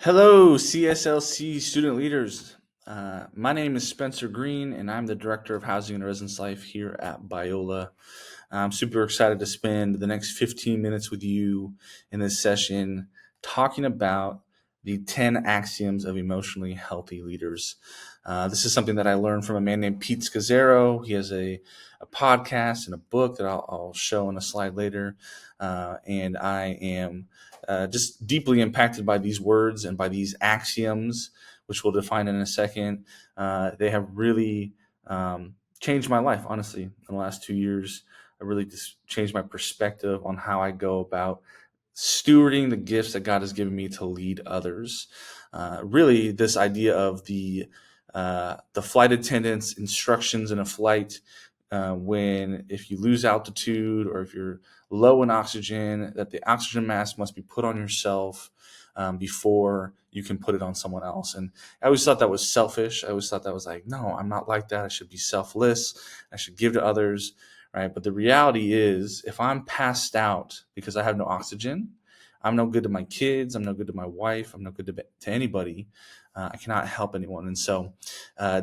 Hello, CSLC student leaders. My name is Spencer Green, and I'm the Director of Housing and Residence Life here at Biola. I'm super excited to spend the next 15 minutes with you in this session talking about the 10 axioms of emotionally healthy leaders. This is something that I learned from a man named Pete Scazzaro. He has a podcast and a book that I'll show on a slide later. And I am just deeply impacted by these words and by these axioms, which we'll define in a second. They have really changed my life, honestly, in the last 2 years. I really just changed my perspective on how I go about stewarding the gifts that God has given me to lead others. Really, this idea of the flight attendant's instructions in a flight, when if you lose altitude or if you're low in oxygen, that the oxygen mask must be put on yourself before you can put it on someone else. And I always thought that was selfish. I always thought that was like, no, I'm not like that. I should be selfless. I should give to others. Right. But the reality is, if I'm passed out because I have no oxygen, I'm no good to my kids. I'm no good to my wife. I'm no good to anybody. I cannot help anyone. And so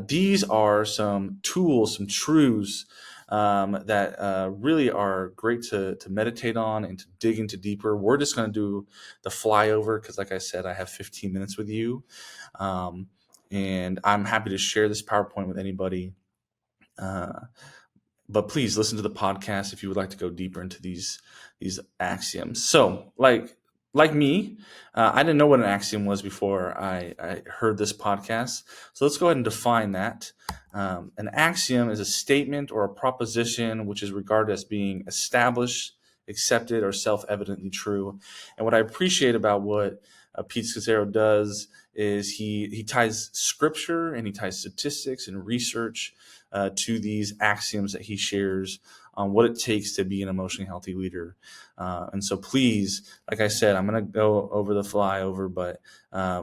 these are some tools, some truths that really are great to meditate on and to dig into deeper. We're just going to do the flyover because, like I said, I have 15 minutes with you. And I'm happy to share this PowerPoint with anybody. But please listen to the podcast if you would like to go deeper into these axioms. So, like me, I didn't know what an axiom was before I heard this podcast. So let's go ahead and define that. An axiom is a statement or a proposition which is regarded as being established, accepted, or self-evidently true. And what I appreciate about what Pete Scazzaro does is he ties scripture and he ties statistics and research to these axioms that he shares on what it takes to be an emotionally healthy leader. And so please, like I said, I'm going to go over the flyover, but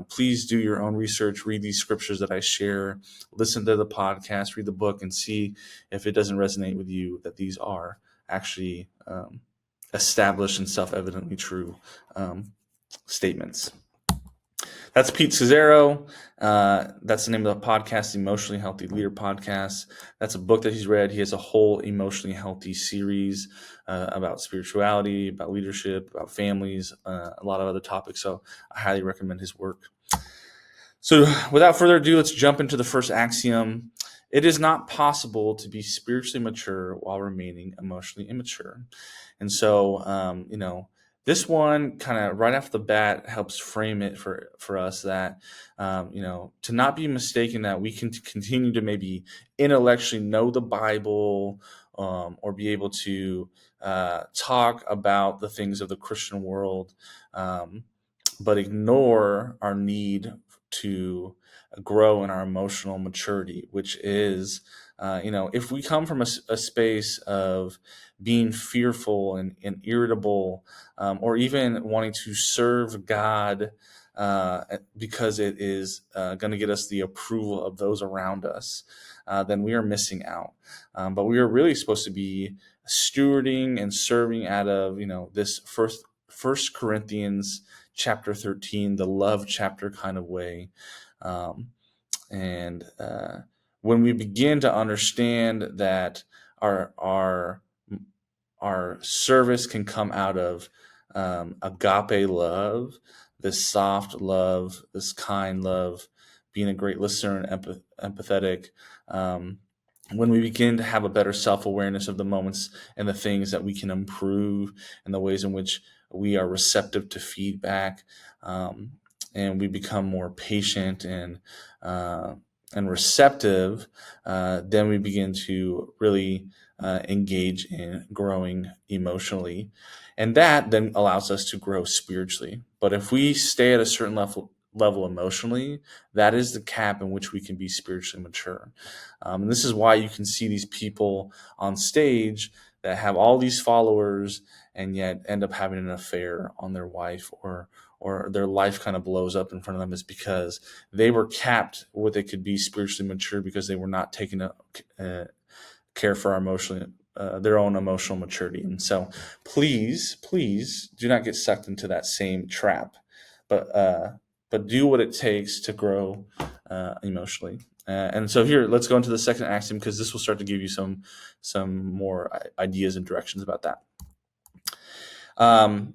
please do your own research, read these scriptures that I share, listen to the podcast, read the book, and see if it doesn't resonate with you that these are actually established and self-evidently true statements. That's Pete Scazzaro. That's the name of the podcast, Emotionally Healthy Leader Podcast. That's a book that he's read. He has a whole emotionally healthy series about spirituality, about leadership, about families, a lot of other topics. So I highly recommend his work. So without further ado, let's jump into the first axiom. It is not possible to be spiritually mature while remaining emotionally immature. And so, this one kind of right off the bat helps frame it for us that, to not be mistaken that we can continue to maybe intellectually know the Bible or be able to talk about the things of the Christian world, but ignore our need to grow in our emotional maturity, which is, if we come from a space of being fearful and irritable, or even wanting to serve God because it is going to get us the approval of those around us, then we are missing out. But we are really supposed to be stewarding and serving out of, this First Corinthians chapter 13, the love chapter kind of way. And when we begin to understand that our service can come out of agape love, this soft love, this kind love, being a great listener and empathetic, when we begin to have a better self-awareness of the moments and the things that we can improve and the ways in which we are receptive to feedback, and we become more patient and receptive, then we begin to really engage in growing emotionally. And that then allows us to grow spiritually. But if we stay at a certain level emotionally, that is the cap in which we can be spiritually mature. And this is why you can see these people on stage that have all these followers and yet end up having an affair on their wife, or their life kind of blows up in front of them, is because they were capped what they could be spiritually mature because they were not taking care for their own emotional maturity. And so please do not get sucked into that same trap. But but do what it takes to grow emotionally. And so here, let's go into the second axiom, because this will start to give you some more ideas and directions about that.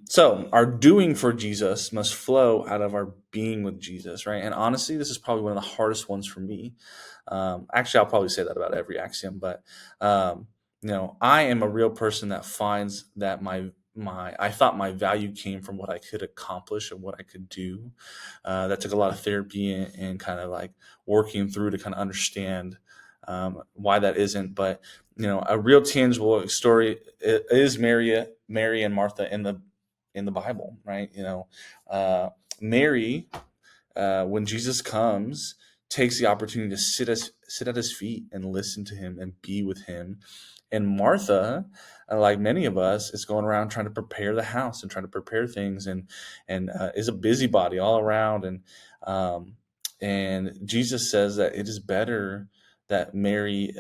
So our doing for Jesus must flow out of our being with Jesus, right? And honestly, this is probably one of the hardest ones for me. Actually, I'll probably say that about every axiom, but I am a real person that finds that I thought my value came from what I could accomplish and what I could do. That took a lot of therapy and kind of like working through to kind of understand why that isn't. But a real tangible story is Mary and Martha in the Bible, right? Mary, when Jesus comes, takes the opportunity to sit at his feet and listen to him and be with him. And Martha, like many of us, is going around trying to prepare the house and trying to prepare things, and is a busybody all around. And Jesus says that it is better that Mary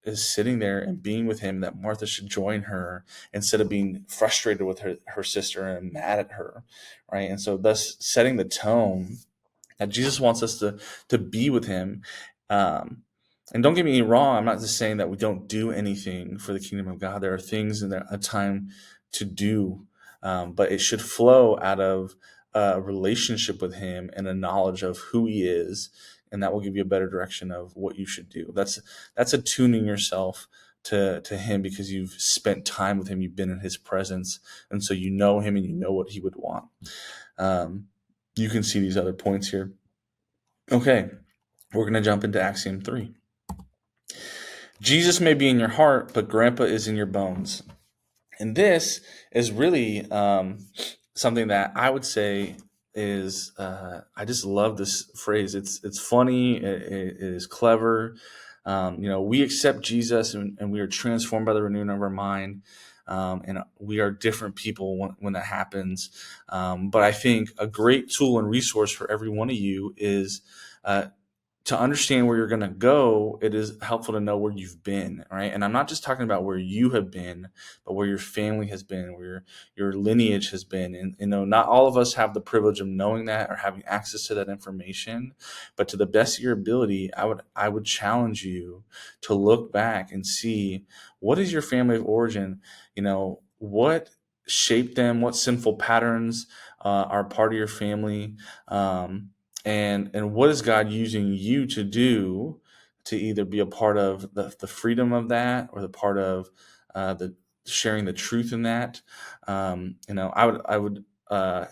is sitting there and being with him, that Martha should join her instead of being frustrated with her sister and mad at her, right? And so thus setting the tone that Jesus wants us to be with him. And don't get me wrong, I'm not just saying that we don't do anything for the kingdom of God. There are things in there, a time to do, but it should flow out of a relationship with him and a knowledge of who he is, and that will give you a better direction of what you should do. That's attuning yourself to him, because you've spent time with him, you've been in his presence, and so you know him and you know what he would want. You can see these other points here. Okay, we're going to jump into Axiom 3. Jesus may be in your heart, but Grandpa is in your bones. And this is really something that I would say is, I just love this phrase. It's funny. It is clever. We accept Jesus, and we are transformed by the renewing of our mind. And we are different people when that happens. But I think a great tool and resource for every one of you is to understand where you're going to go. It is helpful to know where you've been, right? And I'm not just talking about where you have been, but where your family has been, where your lineage has been. And not all of us have the privilege of knowing that or having access to that information. But to the best of your ability, I would challenge you to look back and see, what is your family of origin? What shaped them? What sinful patterns are part of your family? And what is God using you to do to either be a part of the freedom of that, or the part of the sharing the truth in that? I would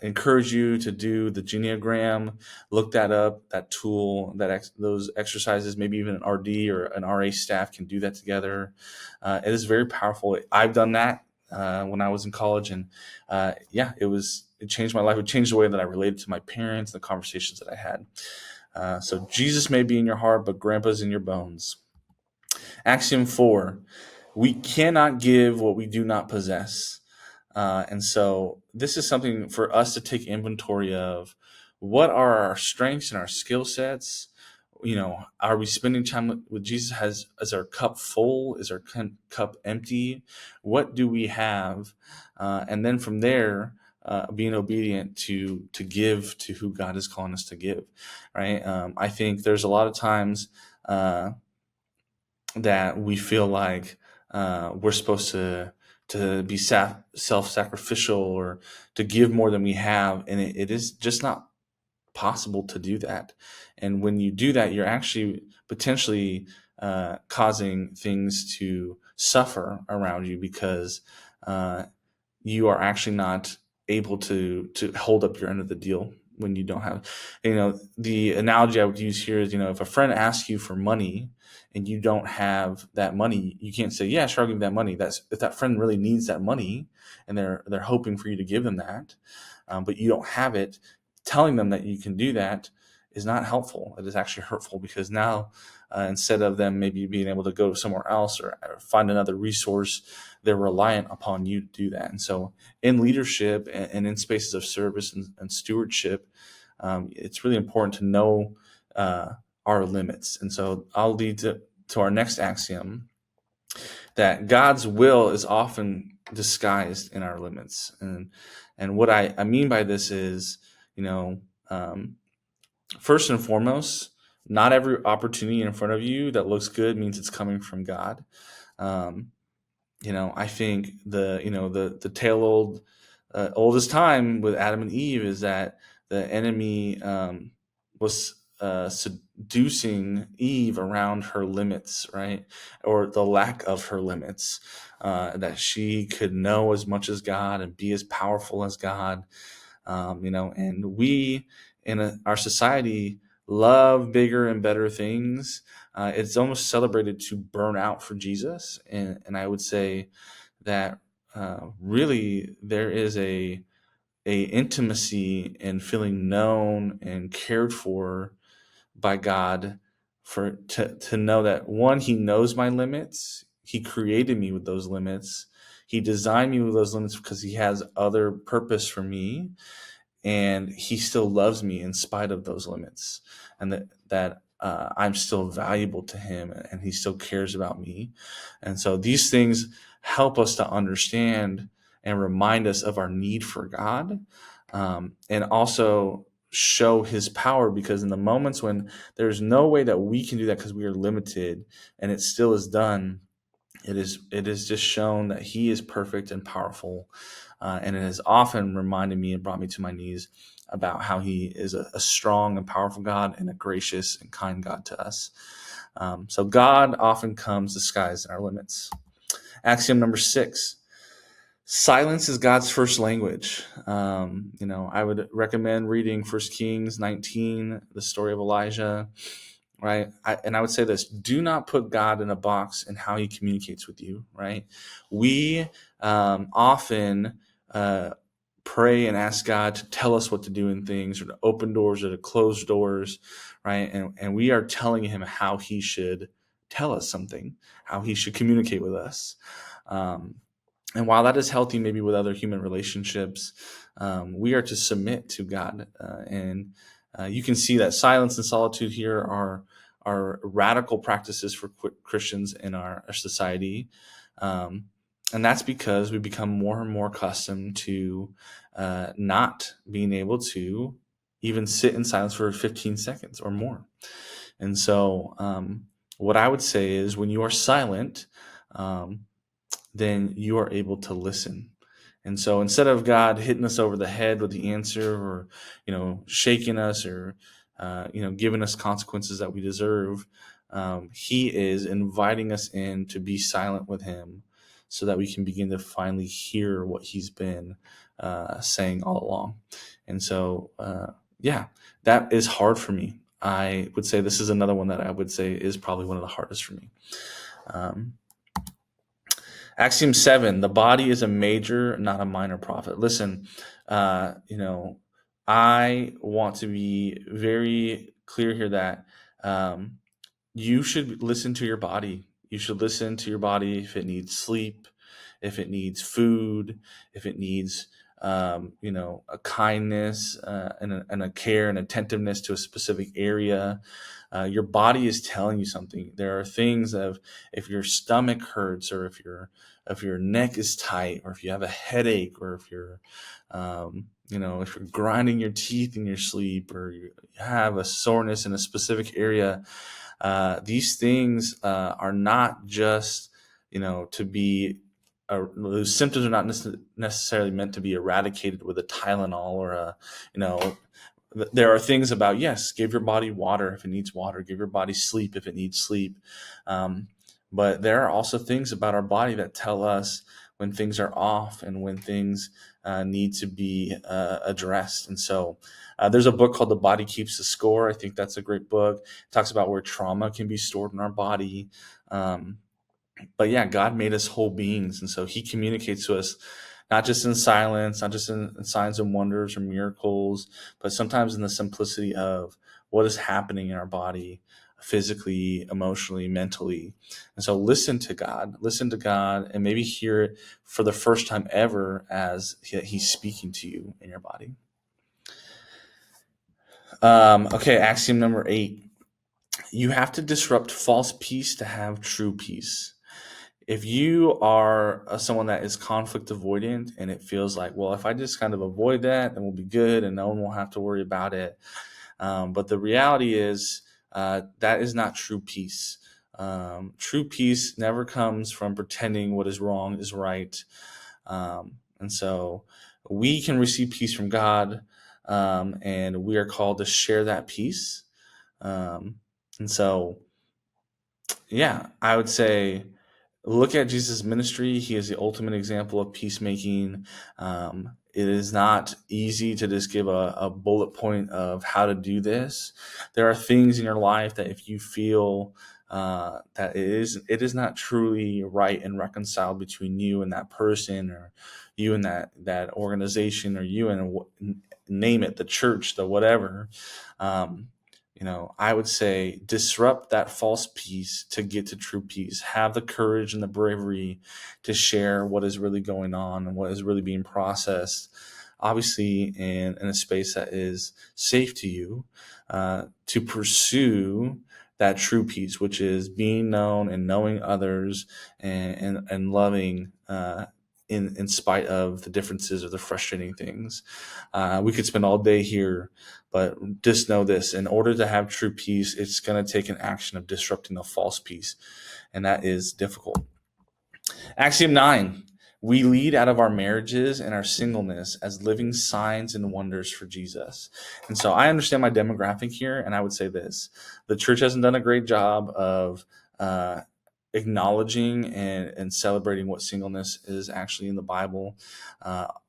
encourage you to do the Geneagram, look that up, that tool, those exercises. Maybe even an RD or an RA staff can do that together. It is very powerful. I've done that when I was in college, and it changed my life. It changed the way that I related to my parents, the conversations that I had. So Jesus may be in your heart, but Grandpa's in your bones. Axiom 4, we cannot give what we do not possess. And so this is something for us to take inventory of. What are our strengths and our skill sets? Are we spending time with Jesus? Is our cup full? Is our cup empty? What do we have? And then from there, being obedient to give to who God is calling us to give, right? I think there's a lot of times that we feel like we're supposed to be self-sacrificial, or to give more than we have, and it is just not possible to do that. And when you do that, you're actually potentially causing things to suffer around you, because you are actually not able to hold up your end of the deal when you don't have. The analogy I would use here is, if a friend asks you for money and you don't have that money, you can't say, yeah, sure, I'll give you that money. That's if that friend really needs that money and they're hoping for you to give them that, but you don't have it. Telling them that you can do that is not helpful. It is actually hurtful, because now instead of them maybe being able to go somewhere else or find another resource, they're reliant upon you to do that. And so in leadership and in spaces of service and stewardship, it's really important to know our limits. And so I'll lead to our next axiom, that God's will is often disguised in our limits. And what I mean by this is, First and foremost, not every opportunity in front of you that looks good means it's coming from God. Um, I think the tale oldest time with Adam and Eve is that the enemy was seducing Eve around her limits, right, or the lack of her limits, that she could know as much as God and be as powerful as God. And we in our society love bigger and better things. It's almost celebrated to burn out for Jesus, and I would say that really there is a intimacy in feeling known and cared for by God, for to know that, one, He knows my limits. He created me with those limits. He designed me with those limits because He has other purpose for me, and He still loves me in spite of those limits, and that I'm still valuable to Him, and He still cares about me. And so these things help us to understand and remind us of our need for God, and also show His power, because in the moments when there's no way that we can do that because we are limited, and it still is done, it is just shown that He is perfect and powerful, and it has often reminded me and brought me to my knees about how He is a strong and powerful God, and a gracious and kind God to us. So God often comes disguised in our limits. Axiom number 6: silence is God's first language. I would recommend reading 1 Kings 19, the story of Elijah. Right. And I would say this: do not put God in a box in how He communicates with you. Right. We often pray and ask God to tell us what to do in things, or to open doors, or to close doors. Right. And we are telling Him how He should tell us something, how He should communicate with us. And while that is healthy, maybe with other human relationships, we are to submit to God. And you can see that silence and solitude here are radical practices for Christians in our society. And that's because we become more and more accustomed to not being able to even sit in silence for 15 seconds or more. And so what I would say is, when you are silent, then you are able to listen. And so instead of God hitting us over the head with the answer, or shaking us, or giving us consequences that we deserve, He is inviting us in to be silent with Him, so that we can begin to finally hear what He's been saying all along. And so that is hard for me. I would say this is another one that I would say is probably one of the hardest for me. Axiom 7: the body is a major, not a minor prophet. Listen, I want to be very clear here that you should listen to your body. You should listen to your body if it needs sleep, if it needs food, if it needs a kindness, and a care and attentiveness to a specific area. Your body is telling you something. There are things of, if your stomach hurts, or if your neck is tight, or if you have a headache, or if you're if you're grinding your teeth in your sleep, or you have a soreness in a specific area, these things are not just to be. Those symptoms are not necessarily meant to be eradicated with a Tylenol, or there are things about, yes, give your body water if it needs water, give your body sleep if it needs sleep. But there are also things about our body that tell us when things are off, and when things need to be addressed. And so there's a book called The Body Keeps the Score. I think that's a great book. It talks about where trauma can be stored in our body. But yeah, God made us whole beings. And so He communicates to us, not just in silence, not just in signs and wonders or miracles, but sometimes in the simplicity of what is happening in our body, physically, emotionally, mentally. And so listen to God, and maybe hear it for the first time ever as He's speaking to you in your body. Okay, axiom number 8. You have to disrupt false peace to have true peace. If you are someone that is conflict avoidant, and it feels like, well, if I just kind of avoid that, then we'll be good and no one will have to worry about it, But the reality is that is not true peace. True peace never comes from pretending what is wrong is right. And so we can receive peace from God, and we are called to share that peace. And so, yeah, I would say look at Jesus' ministry. He is the ultimate example of peacemaking. It is not easy to just give a bullet point of how to do this. There are things in your life that if you feel that it is not truly right and reconciled between you and that person, or you and that organization, or you and name it, the church, the whatever. Um, I would say disrupt that false peace to get to true peace. Have the courage and the bravery to share what is really going on and what is really being processed, obviously in a space that is safe to you, to pursue that true peace, which is being known and knowing others, and loving in spite of the differences or the frustrating things. We could spend all day here, but just know this: in order to have true peace, it's going to take an action of disrupting the false peace, and that is difficult. Axiom 9: we lead out of our marriages and our singleness as living signs and wonders for Jesus. And so I understand my demographic here, and I would say this: the church hasn't done a great job of acknowledging and celebrating what singleness is actually in the Bible.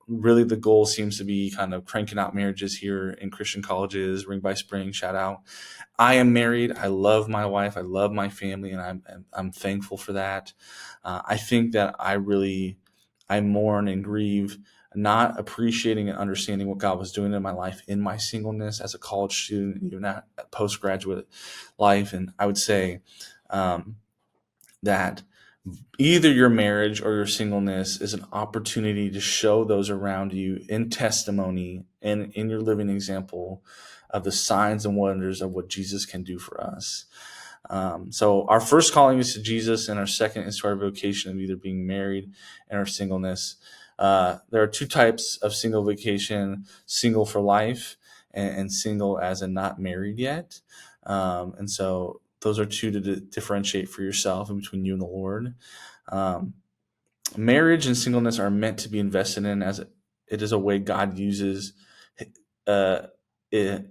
Really, the goal seems to be kind of cranking out marriages here in Christian colleges. Ring by Spring, shout out. I am married. I love my wife. I love my family, and I'm thankful for that. I think that I mourn and grieve not appreciating and understanding what God was doing in my life in my singleness as a college student, even at postgraduate life. And I would say that either your marriage or your singleness is an opportunity to show those around you in testimony and in your living example of the signs and wonders of what Jesus can do for us. So our first calling is to Jesus, and our second is to our vocation of either being married and our singleness. There are two types of single vocation: single for life, and single as in not married yet. And so those are two to differentiate for yourself and between you and the Lord. Um, Marriage and singleness are meant to be invested in, as it is a way God uses uh, it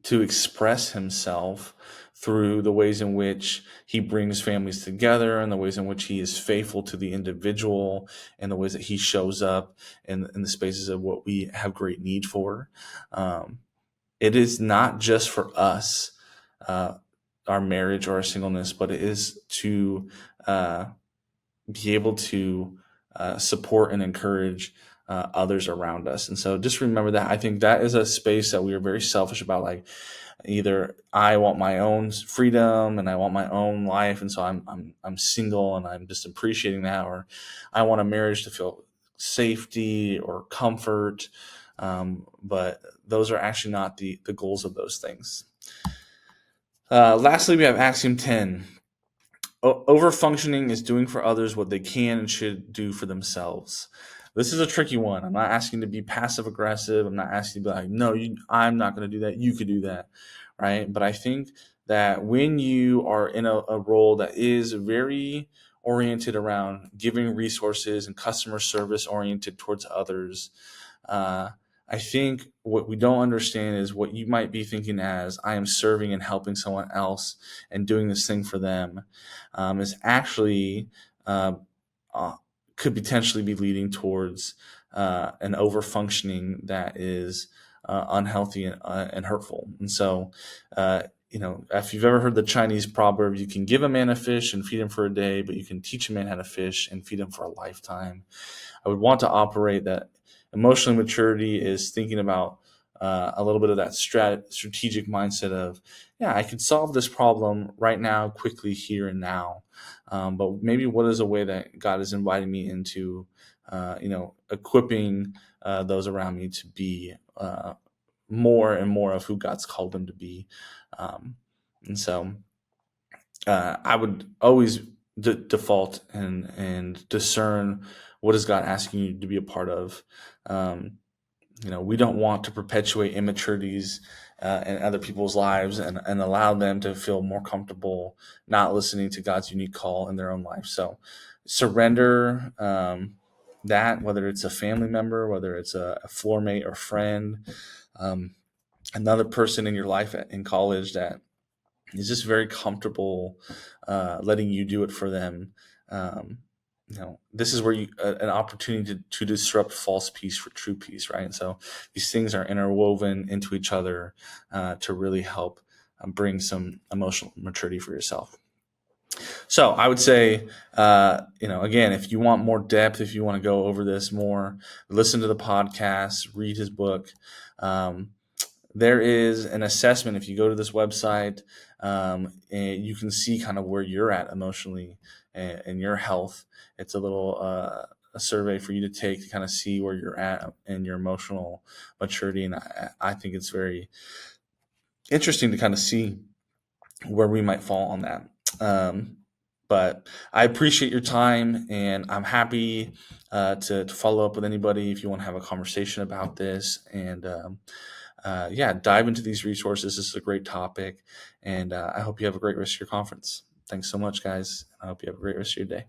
to express himself through the ways in which he brings families together, and the ways in which he is faithful to the individual, and the ways that he shows up in the spaces of what we have great need for. It is not just for us, uh, our marriage or our singleness, but it is to be able to support and encourage others around us. And so just remember that. I think that is a space that we are very selfish about. Like, either I want my own freedom and I want my own life, and so I'm single and I'm just appreciating that, or I want a marriage to feel safety or comfort. But those are actually not the goals of those things. Lastly, we have Axiom 10. Over-functioning is doing for others what they can and should do for themselves. This is a tricky one. I'm not asking to be passive aggressive. I'm not asking to be like, no, I'm not going to do that. You could do that, right? But I think that when you are in a role that is very oriented around giving resources and customer service oriented towards others, uh, I think what we don't understand is what you might be thinking as I am serving and helping someone else and doing this thing for them, is actually uh, uh, could potentially be leading towards an over functioning that is unhealthy and hurtful. And so, if you've ever heard the Chinese proverb, you can give a man a fish and feed him for a day, but you can teach a man how to fish and feed him for a lifetime. I would want to operate that. Emotional maturity is thinking about a little bit of that strategic mindset of, yeah, I could solve this problem right now, quickly, here and now. But maybe what is a way that God is inviting me into, equipping those around me to be more and more of who God's called them to be. And so I would always default and discern what is God asking you to be a part of. we don't want to perpetuate immaturities in other people's lives and allow them to feel more comfortable not listening to God's unique call in their own life. So surrender that, whether it's a family member, whether it's a floor mate or friend, um, another person in your life in college that is just very comfortable letting you do it for them. Um, this is where an opportunity to disrupt false peace for true peace, right? And so these things are interwoven into each other to really help bring some emotional maturity for yourself. So I would say, again, if you want more depth, if you want to go over this more, listen to the podcast, read his book. There is an assessment if you go to this website, and you can see kind of where you're at emotionally and your health. It's a little a survey for you to take to kind of see where you're at in your emotional maturity, and I think it's very interesting to kind of see where we might fall on that. But I appreciate your time, and I'm happy to follow up with anybody if you want to have a conversation about this. And dive into these resources. This is a great topic, and I hope you have a great rest of your conference. Thanks so much, guys. I hope you have a great rest of your day.